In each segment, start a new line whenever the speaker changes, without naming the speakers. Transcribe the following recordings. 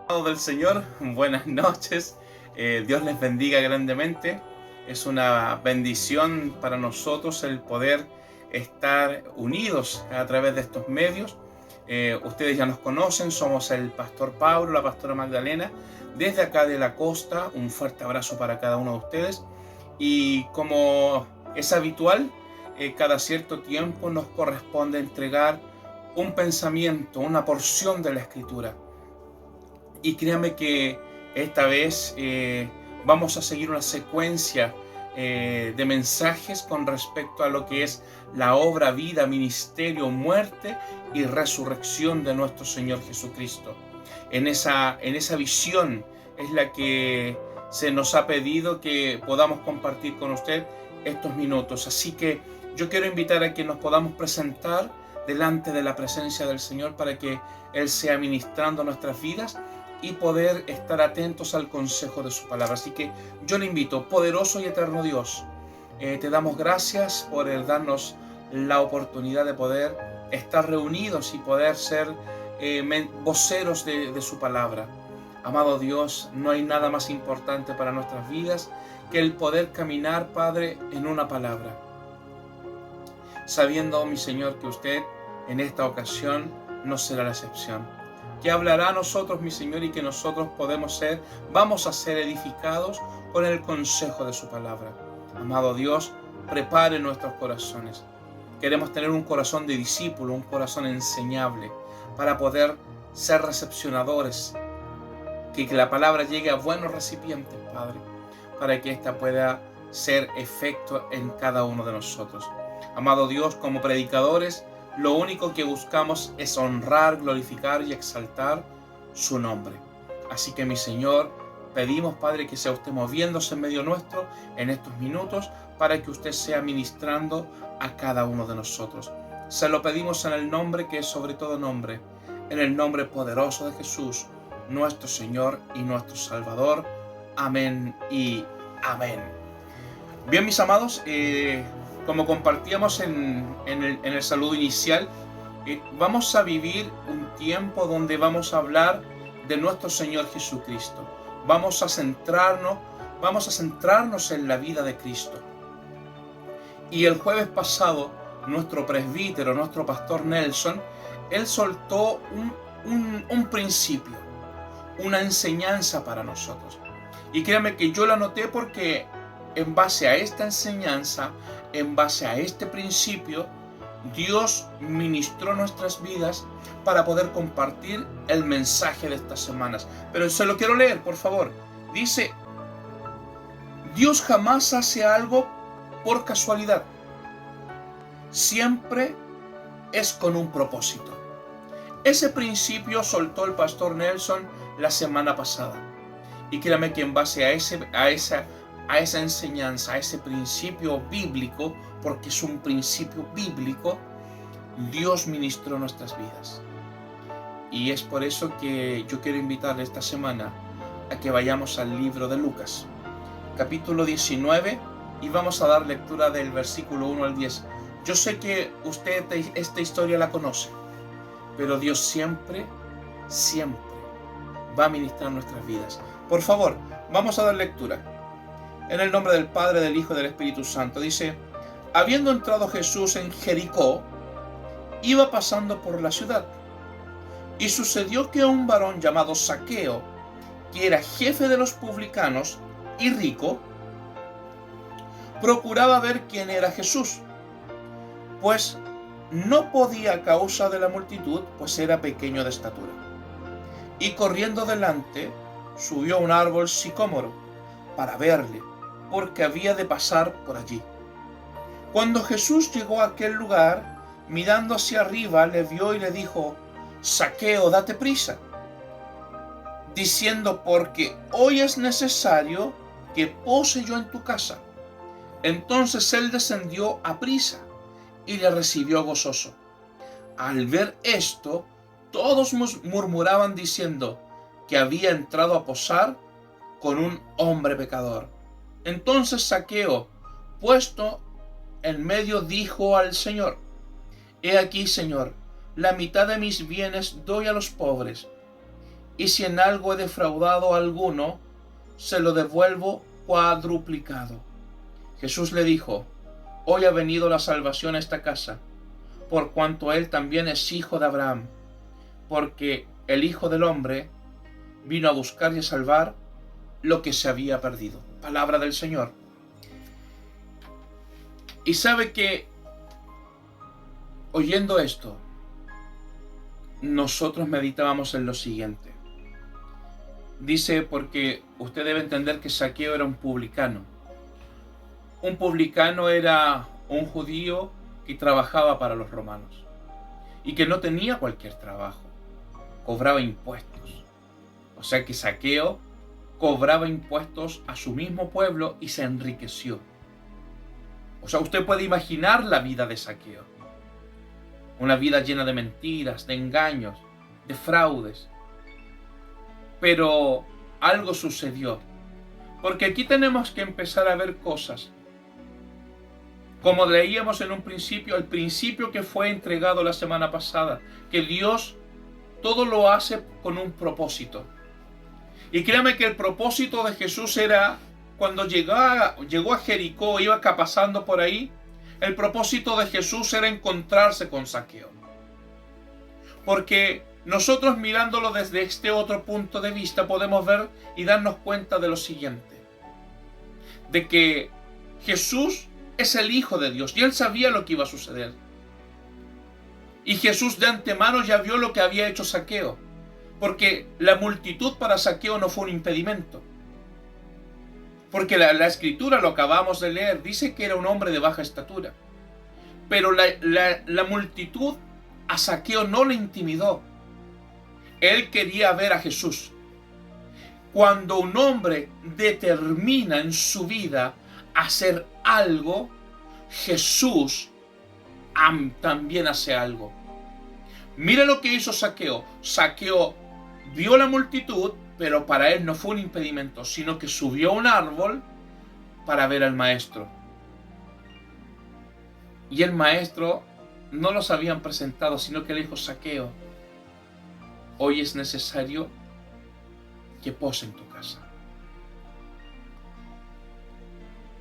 Del Señor, buenas noches. Dios les bendiga grandemente. Es una bendición para nosotros el poder estar unidos a través de estos medios. Ustedes ya nos conocen, somos el pastor Pablo, la pastora Magdalena, desde acá de la costa. Un fuerte abrazo para cada uno de ustedes. Y como es habitual, cada cierto tiempo nos corresponde entregar un pensamiento, una porción de la Escritura. Y créanme que esta vez vamos a seguir una secuencia de mensajes con respecto a lo que es la obra, vida, ministerio, muerte y resurrección de nuestro Señor Jesucristo. En esa visión es la que se nos ha pedido que podamos compartir con usted estos minutos. Así que yo quiero invitar a que nos podamos presentar delante de la presencia del Señor para que Él sea ministrando nuestras vidas y poder estar atentos al consejo de su palabra. Así que yo le invito, poderoso y eterno Dios, te damos gracias por el darnos la oportunidad de poder estar reunidos y poder ser voceros de su palabra. Amado Dios, no hay nada más importante para nuestras vidas que el poder caminar, Padre, en una palabra. Sabiendo, mi Señor, que usted en esta ocasión no será la excepción. Que hablará a nosotros, mi Señor, y que nosotros vamos a ser edificados con el consejo de su palabra. Amado Dios, prepare nuestros corazones. Queremos tener un corazón de discípulo, un corazón enseñable, para poder ser recepcionadores, que la palabra llegue a buenos recipientes, Padre, para que ésta pueda ser efecto en cada uno de nosotros. Amado Dios, como predicadores, lo único que buscamos es honrar, glorificar y exaltar su nombre. Así que, mi Señor, pedimos, Padre, que sea usted moviéndose en medio nuestro en estos minutos para que usted sea ministrando a cada uno de nosotros. Se lo pedimos en el nombre que es sobre todo nombre, en el nombre poderoso de Jesús, nuestro Señor y nuestro Salvador. Amén y amén. Bien, mis amados, como compartíamos en el saludo inicial, vamos a vivir un tiempo donde vamos a hablar de nuestro Señor Jesucristo. Vamos a centrarnos en la vida de Cristo. Y el jueves pasado, nuestro presbítero, nuestro pastor Nelson, él soltó un principio, una enseñanza para nosotros. Y créanme que yo la anoté porque en base a esta enseñanza, en base a este principio, Dios ministró nuestras vidas para poder compartir el mensaje de estas semanas. Pero se lo quiero leer, por favor. Dice: Dios jamás hace algo por casualidad. Siempre es con un propósito. Ese principio soltó el pastor Nelson la semana pasada. Y créame que en base a esa enseñanza, a ese principio bíblico, porque es un principio bíblico, Dios ministró nuestras vidas. Y es por eso que yo quiero invitarle esta semana a que vayamos al libro de Lucas, capítulo 19, y vamos a dar lectura del versículo 1 al 10. Yo sé que usted esta historia la conoce, pero Dios siempre va a ministrar nuestras vidas. Por favor, vamos a dar lectura. En el nombre del Padre, del Hijo y del Espíritu Santo. Dice: habiendo entrado Jesús en Jericó, iba pasando por la ciudad. Y sucedió que un varón llamado Zaqueo, que era jefe de los publicanos y rico, procuraba ver quién era Jesús, pues no podía a causa de la multitud, pues era pequeño de estatura. Y corriendo delante, subió a un árbol sicómoro para verle, porque había de pasar por allí. Cuando Jesús llegó a aquel lugar, mirando hacia arriba, le vio y le dijo: Zaqueo, date prisa, diciendo, porque hoy es necesario que pose yo en tu casa. Entonces él descendió a prisa y le recibió gozoso. Al ver esto, todos murmuraban diciendo que había entrado a posar con un hombre pecador. Entonces Zaqueo, puesto en medio, dijo al Señor: He aquí, Señor, la mitad de mis bienes doy a los pobres, y si en algo he defraudado a alguno, se lo devuelvo cuadruplicado. Jesús le dijo: hoy ha venido la salvación a esta casa, por cuanto él también es hijo de Abraham, porque el Hijo del Hombre vino a buscar y a salvar lo que se había perdido. Palabra del Señor. Y sabe que, oyendo esto, nosotros meditábamos en lo siguiente. Dice, porque usted debe entender que Zaqueo era un publicano. Un publicano era un judío que trabajaba para los romanos y que no tenía cualquier trabajo, cobraba impuestos. O sea que Zaqueo cobraba impuestos a su mismo pueblo y se enriqueció. O sea, usted puede imaginar la vida de Zaqueo. Una vida llena de mentiras, de engaños, de fraudes. Pero algo sucedió. Porque aquí tenemos que empezar a ver cosas. Como leíamos en un principio, el principio que fue entregado la semana pasada, que Dios todo lo hace con un propósito. Y créame que el propósito de Jesús era, cuando llegó a Jericó, iba pasando por ahí, el propósito de Jesús era encontrarse con Zaqueo. Porque nosotros mirándolo desde este otro punto de vista podemos ver y darnos cuenta de lo siguiente. De que Jesús es el Hijo de Dios y Él sabía lo que iba a suceder. Y Jesús de antemano ya vio lo que había hecho Zaqueo. Porque la multitud para Zaqueo no fue un impedimento. Porque la escritura, lo acabamos de leer, dice que era un hombre de baja estatura. Pero la multitud a Zaqueo no le intimidó. Él quería ver a Jesús. Cuando un hombre determina en su vida hacer algo, Jesús también hace algo. Mira lo que hizo Zaqueo. Zaqueo vio la multitud, pero para él no fue un impedimento, sino que subió a un árbol para ver al maestro. Y el maestro no los habían presentado, sino que le dijo: Zaqueo, hoy es necesario que pose en tu casa.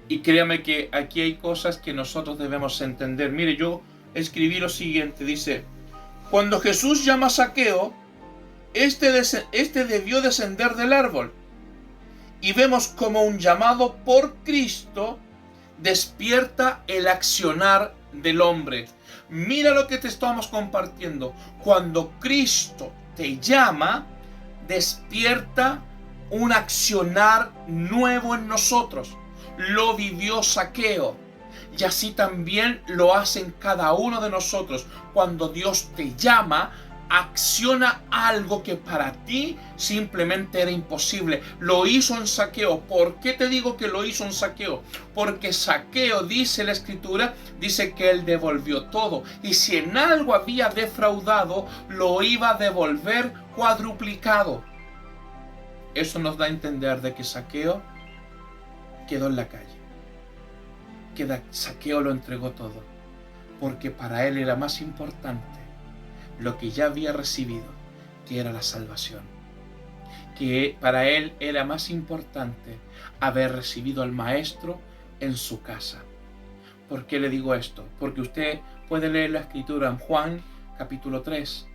Y créame que aquí hay cosas que nosotros debemos entender. Mire, yo escribí lo siguiente, dice: cuando Jesús llama a Zaqueo, este debió descender del árbol. Y vemos como un llamado por Cristo despierta el accionar del hombre. Mira lo que te estamos compartiendo. Cuando Cristo te llama, despierta un accionar nuevo en nosotros. Lo vivió Zaqueo. Y así también lo hacen cada uno de nosotros. Cuando Dios te llama, acciona algo que para ti simplemente era imposible. Lo hizo en Zaqueo. ¿Por qué te digo que lo hizo en Zaqueo? Porque Zaqueo, dice la escritura, dice que él devolvió todo. Y si en algo había defraudado, lo iba a devolver cuadruplicado. Eso nos da a entender de que Zaqueo quedó en la calle. Que Zaqueo lo entregó todo. Porque para él era más importante lo que ya había recibido, que era la salvación. Que para él era más importante haber recibido al Maestro en su casa. ¿Por qué le digo esto? Porque usted puede leer la escritura en Juan capítulo 3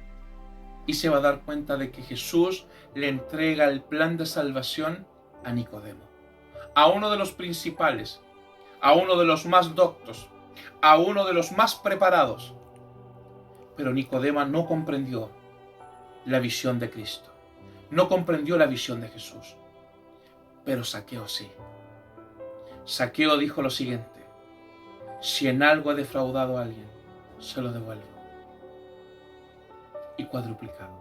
y se va a dar cuenta de que Jesús le entrega el plan de salvación a Nicodemo, a uno de los principales, a uno de los más doctos, a uno de los más preparados. Pero Nicodemo no comprendió la visión de Cristo. No comprendió la visión de Jesús. Pero Zaqueo sí. Zaqueo dijo lo siguiente: si en algo he defraudado a alguien, se lo devuelvo. Y cuadruplicado.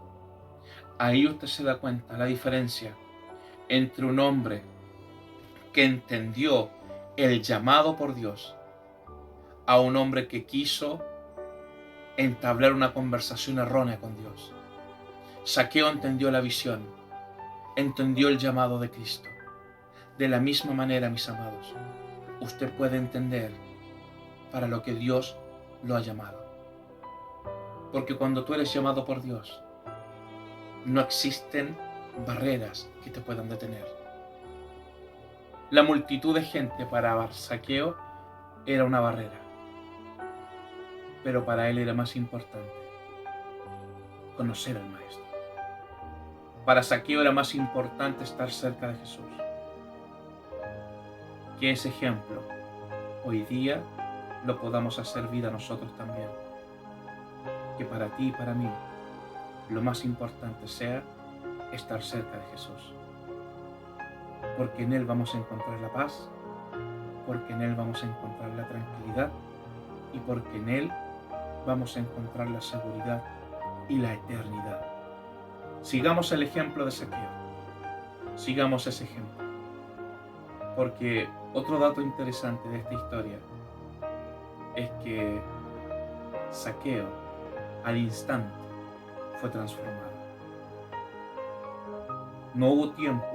Ahí usted se da cuenta la diferencia entre un hombre que entendió el llamado por Dios a un hombre que quiso entablar una conversación errónea con Dios. Zaqueo entendió la visión, entendió el llamado de Cristo. De la misma manera, mis amados, usted puede entender para lo que Dios lo ha llamado. Porque cuando tú eres llamado por Dios, no existen barreras que te puedan detener. La multitud de gente para Zaqueo era una barrera, pero para él era más importante conocer al Maestro. Para Zaqueo era más importante estar cerca de Jesús. Que ese ejemplo hoy día lo podamos hacer vida nosotros también. Que para ti y para mí lo más importante sea estar cerca de Jesús. Porque en Él vamos a encontrar la paz, porque en Él vamos a encontrar la tranquilidad y porque en Él vamos a encontrar la seguridad y la eternidad. Sigamos el ejemplo de Zaqueo. Sigamos ese ejemplo. Porque otro dato interesante de esta historia es que Zaqueo al instante fue transformado. No hubo tiempo.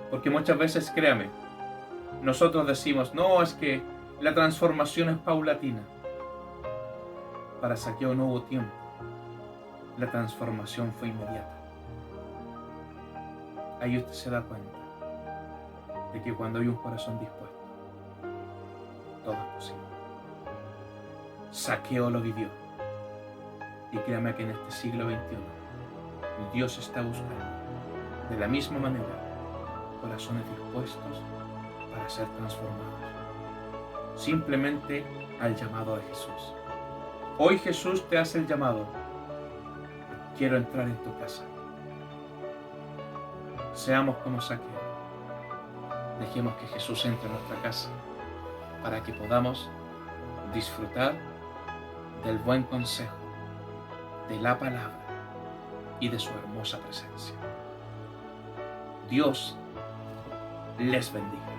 Porque muchas veces, créame, nosotros decimos, no, es que la transformación es paulatina. Para Zaqueo no hubo tiempo. La transformación fue inmediata. Ahí usted se da cuenta de que cuando hay un corazón dispuesto, todo es posible. Zaqueo lo vivió. Y créame que en este siglo XXI, Dios está buscando, de la misma manera, corazones dispuestos para ser transformados. Simplemente al llamado de Jesús. Hoy Jesús te hace el llamado. Quiero entrar en tu casa. Seamos como Zaqueo. Dejemos que Jesús entre en nuestra casa para que podamos disfrutar del buen consejo, de la palabra y de su hermosa presencia. Dios les bendiga.